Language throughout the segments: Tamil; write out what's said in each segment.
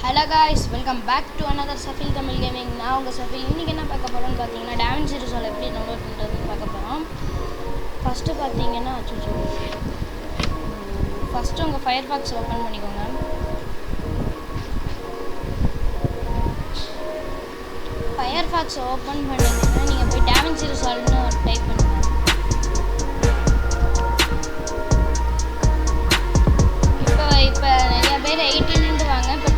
Hello guys, welcome back to another Safil Tamil Gaming. நான் உங்கள் சஃபில். இன்றைக்கி என்ன பார்க்க போகிறோம்னு பார்த்தீங்கன்னா DaVinci Resolve எப்படி டவுன்லோட் பண்ணுறதுன்னு பார்க்க போகிறோம். ஃபஸ்ட்டு பார்த்தீங்கன்னா ஃபஸ்ட்டு உங்கள் ஃபயர்ஃபாக்ஸ் ஓப்பன் பண்ணிக்கோங்க. ஃபயர்ஃபாக்ஸ் ஓப்பன் பண்ணிங்கன்னா நீங்கள் போய் DaVinci Resolveன்னு டைப் பண்ணுங்கள். இப்போ நிறையா பேர் 18 வாங்க, இப்போ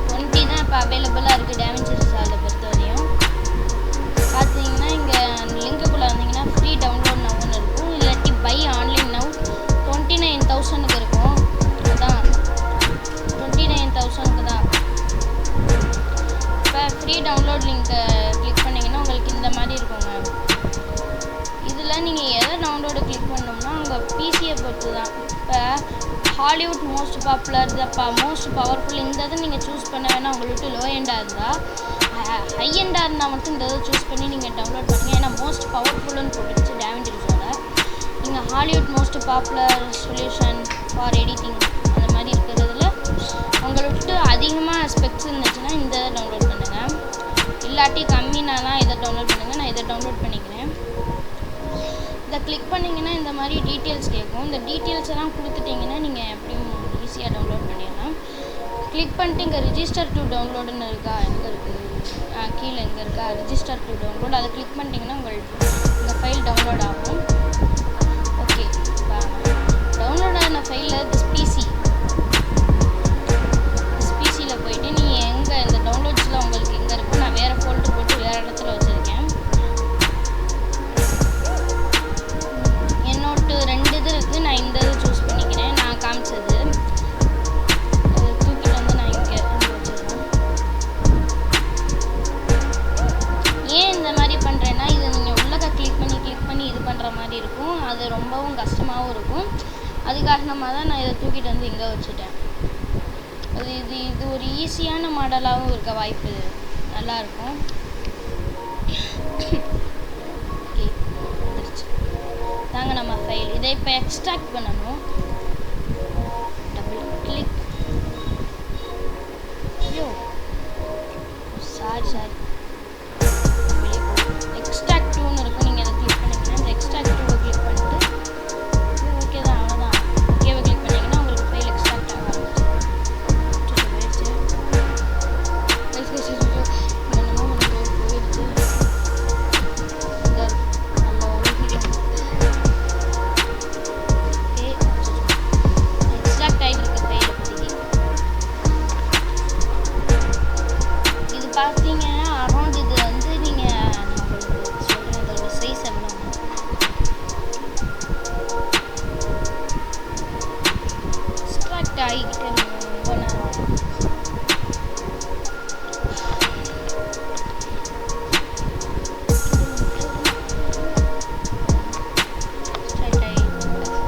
20 தான் இப்போ அவைலபிளாக இருக்குது DaVinci Resolve பொறுத்த வரையும். பார்த்தீங்கன்னா இங்கே லிங்க்குள்ளே வந்தீங்கன்னா ஃப்ரீ டவுன்லோட் நவுன்னு இருக்கும், இல்லாட்டி பை ஆன்லைன் நவ் 29,000க்கு இருக்கும். அதான் 29,000க்கு தான். இப்போ ஃப்ரீ டவுன்லோட் லிங்க்கை கிளிக் பண்ணிங்கன்னா உங்களுக்கு இந்த மாதிரி இருக்குங்க. இதில் நீங்கள் எதை டவுன்லோடு கிளிக் பண்ணோம்னா உங்கள் பிசியை பொறுத்து தான். இப்போ Hollywood most popular most powerful இந்த இதை நீங்கள் சூஸ் பண்ண வேணால் உங்களுக்கு லோ எண்டாக இருந்தால், ஹை எண்டாக இருந்தால் மட்டும் இந்த இதை சூஸ் பண்ணி நீங்கள் டவுன்லோட் பண்ணுங்கள். ஏன்னா மோஸ்ட் பவர்ஃபுல்லுன்னு போட்டுருச்சு DaVinci Resolve. நீங்கள் Hollywood most popular solution for editing அந்த மாதிரி இருக்கிறதுல உங்களுக்கு அதிகமாக ஸ்பெக்ஸ் இருந்துச்சுன்னா இந்த இதை டவுன்லோட் பண்ணுங்கள். இல்லாட்டி கம்மினாலாம் இதை டவுன்லோட் பண்ணுங்கள். நான் இதை டவுன்லோட் பண்ணிக்கிறேன். இதை கிளிக் பண்ணிங்கன்னா இந்த மாதிரி டீட்டெயில்ஸ் கேட்கும். இந்த டீட்டெயில்ஸ் எல்லாம் கொடுத்துட்டிங்கன்னா நீங்கள் எப்படியும் ஈஸியாக டவுன்லோட் பண்ணிடலாம். கிளிக் பண்ணிட்டு இங்கே ரிஜிஸ்டர் டு டவுன்லோடுன்னு இருக்கா, எங்கே இருக்குது, கீழே எங்கே இருக்கா ரிஜிஸ்டர் டு டவுன்லோட், அதை கிளிக் பண்ணிட்டீங்கன்னா உங்களுக்கு இந்த ஃபைல் டவுன்லோட் ஆகும். ஓகே, டவுன்லோட் ஆன ஃபைலில் திஸ் பிசியில் போயிட்டு நீங்கள் எங்கே இந்த டவுன்லோட்ஸில் உங்களுக்கு எங்கே இருக்கும், நான் வேறு ஃபோல்டர் போட்டு வேறு இடத்துல வச்சுருக்கேன். ரெண்டு இது இருக்குது, நான் இந்த இது சூஸ் பண்ணிக்கிறேன். நான் காமிச்சது தூக்கிட்டு வந்து நான் இங்கே வச்சுருக்கேன். ஏன் இந்த மாதிரி பண்ணுறேன்னா, இது நீங்கள் உள்ளக கிளிக் பண்ணி இது பண்ணுற மாதிரி இருக்கும். அது ரொம்பவும் கஷ்டமாகவும் இருக்கும். அது காரணமாக தான் நான் இதை தூக்கிட்டு வந்து இங்கே வச்சுட்டேன். இது ஒரு ஈஸியான மாடலாகவும் இருக்க வாய்ப்பு நல்லாயிருக்கும். தாங்க நம்ம ஃபைல் இதை இப்போ எக்ஸ்ட்ராக்ட் பண்ணணும். Double click. ஐயோ சாரி எக்ஸ்ட்ராக்ட் டூன்னு இருக்கும். நீங்கள் அதை கிளிக் பண்ணிங்கன்னா இந்த எக்ஸ்ட்ராக்ட் டூவை கிளிக் பண்ணிட்டு ஓகே தான், அவ்வளோதான். ஓகேவை கிளிக் பண்ணிங்கன்னா உங்களுக்கு ஃபைல் எக்ஸ்ட்ராக்ட் ஆக ஆரம்பிச்சு போயிடுச்சு. பார்த்தீங்கன்னா அரௌண்ட் இது வந்து நீங்கள் சொல்கிறேன் இதோட சைஸ் எல்லாம் எக்ஸ்ட்ராக்ட் ஆகிக்கிட்டு ரொம்ப நேரம்.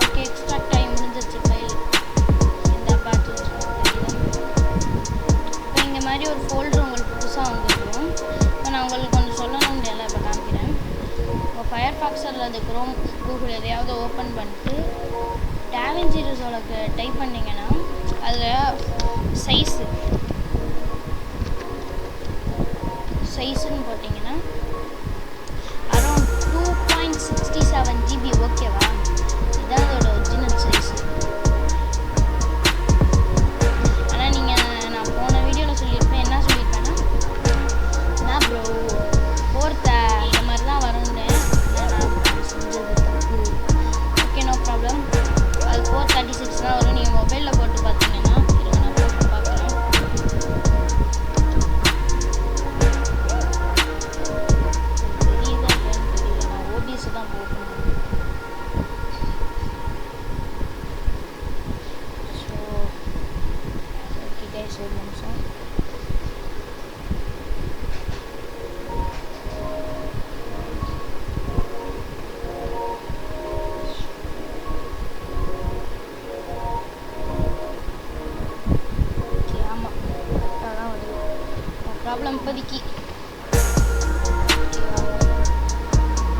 ஓகே, எக்ஸ்ட்ராக்ட் ஆகி முடிஞ்சிருச்சு ஃபைல். இந்த பார்த்து இப்போ இந்த மாதிரி ஒரு ஃபோல்டர் உங்களுக்கு வந்துடும். இப்போ நான் உங்களுக்கு கொஞ்சம் சொல்லணும் இல்லை, இப்போ காமிக்கிறேன். உங்கள் ஃபயர்ஃபாக்ஸ் அல்லது குரோம் கூகுள் எதையாவது ஓப்பன் பண்ணிட்டு DaVinci Resolve டைப் பண்ணிங்கன்னா அதில் சைஸுன்னு போட்டிங்கன்னா அரௌண்ட் 2.67 GB. ஓகேவா, இதுதான் அதோட ஒரிஜினல் சைஸு. ஆனால் நீங்கள் நான் போன வீடியோவில் சொல்லியிருப்பேன், என்ன சொல்லியிருப்பேன்னா ப்ரோ 4th இந்த மாதிரி தான் வரும்னு. நான் செஞ்சது தப்பு. Okay, no problem. அது 436 தான் வரும். நீங்கள் மொபைலில் போட்டு பார்த்தீங்கன்னா இருங்க, நான் போட்டு பார்க்குறேன். தெரியுதா இல்லைன்னு தெரியல, நான் OBS தான் போகணும். ஸோ ஓகே கைஸ், ஒரு நிமிஷம். ப்ராப்ளம் இப்போதைக்கு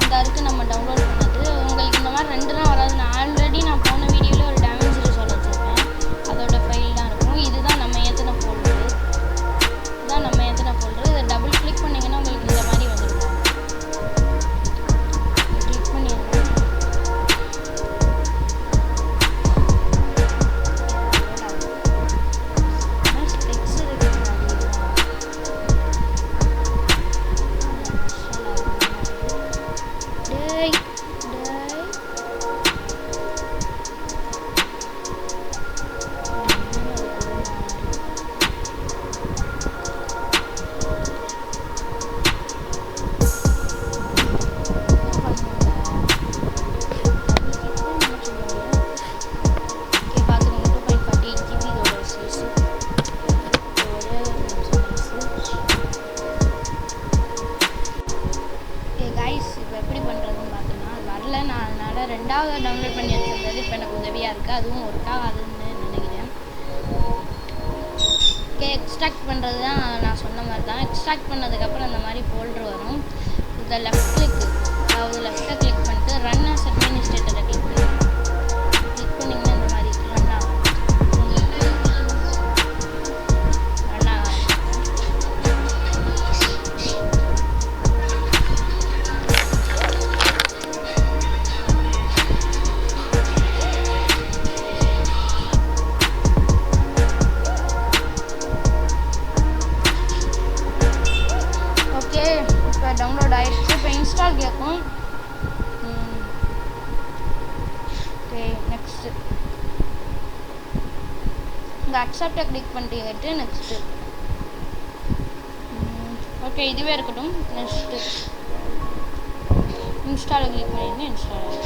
இந்த இருக்குது நம்ம டவுன்லோட் பண்ணது. உங்களுக்கு இந்த மாதிரி 2 தான் வராது. நான் ஆல்ரெடி போன வீடியோவில் ஒரு DaVinci Resolve வச்சுருக்கேன், அதோட ஃபைல் தான் இருக்கும். இதுதான் நம்ம ஏற்றின ஃபோல்டரு. எக்ஸ்ட்ராக்ட் பண்ணுறது தான் நான் சொன்ன மாதிரி தான். எக்ஸ்ட்ராக்ட் பண்ணதுக்கப்புறம் அந்த மாதிரி ஃபோல்டர் வரும். இதை லெஃப்ட் கிளிக், அதாவது லெஃப்ட்டை கிளிக் பண்ணிட்டு ரன் ஆஸ் அட்மினிஸ்ட்ரேட்டரை கிளிக் பண்ணிங்கன்னா இந்த மாதிரி ரன் ஆகும். டவுன்லோட் ஆயிடுச்சு. இப்போ இன்ஸ்டால் கேட்கும். ஓகே நெக்ஸ்ட்டு இந்த அக்செப்டை கிளிக் பண்ணிட்டு நெக்ஸ்ட்டு. ஓகே இதுவே இருக்கட்டும். நெக்ஸ்ட்டு இன்ஸ்டாலை கிளிக் பண்ணிட்டு இன்ஸ்டால் ஆகிடும்.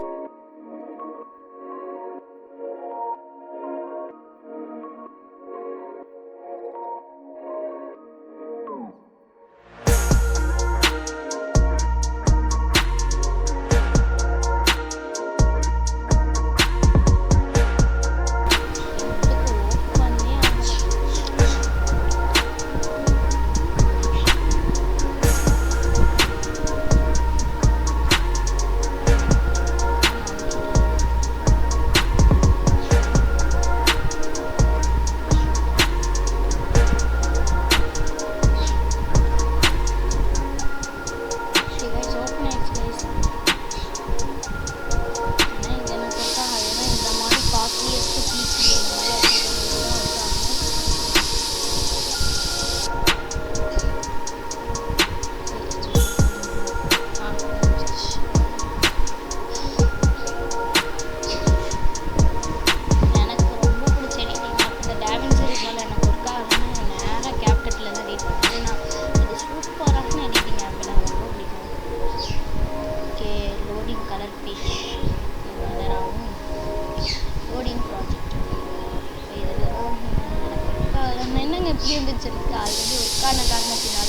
எப்படி இருந்துச்சு ஆல்ரெடி ஒர்க்கான காரணத்தினால.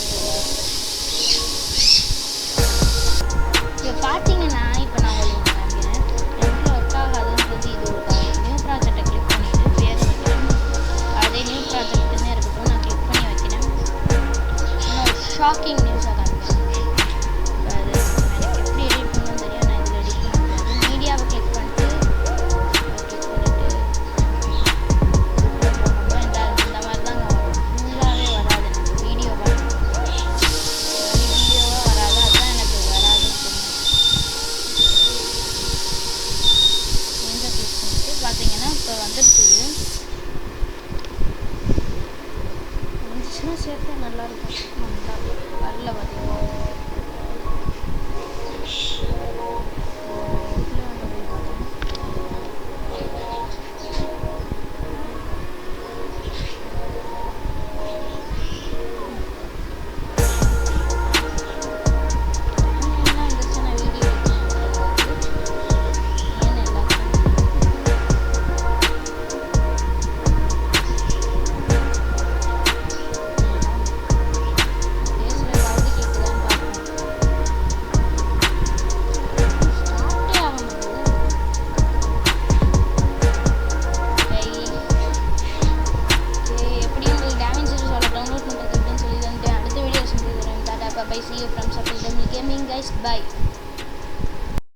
இப்போ பார்த்தீங்கன்னா இப்போ நான் உங்களுக்கு காமிக்கிறேன் எனக்கு ஒர்க் ஆகாதுன்றது இது ஒரு நியூ ப்ராஜெக்டை கிளிக் பண்ணிவிட்டு பேர் வைக்கிறேன். அதே நியூ ப்ராஜெக்ட்னே இருக்கட்டும் நான் கிளிக் பண்ணி வைக்கிறேன். இன்னும் ஷாக்கிங் நியூஸாக காமிக்கிறேன். அது எனக்கு எப்படி எடிட் பண்ணணும்னு தெரியும். நான் இதில் எடிட் பண்ண முடியாது. மீடியாவை கிளிக் பண்ணிட்டு பார்த்தீங்கன்னா இப்போ வந்துடுச்சு. வந்துச்சுன்னா சேர்த்தா நல்லாயிருக்கும். வரல பார்த்தீங்கன்னா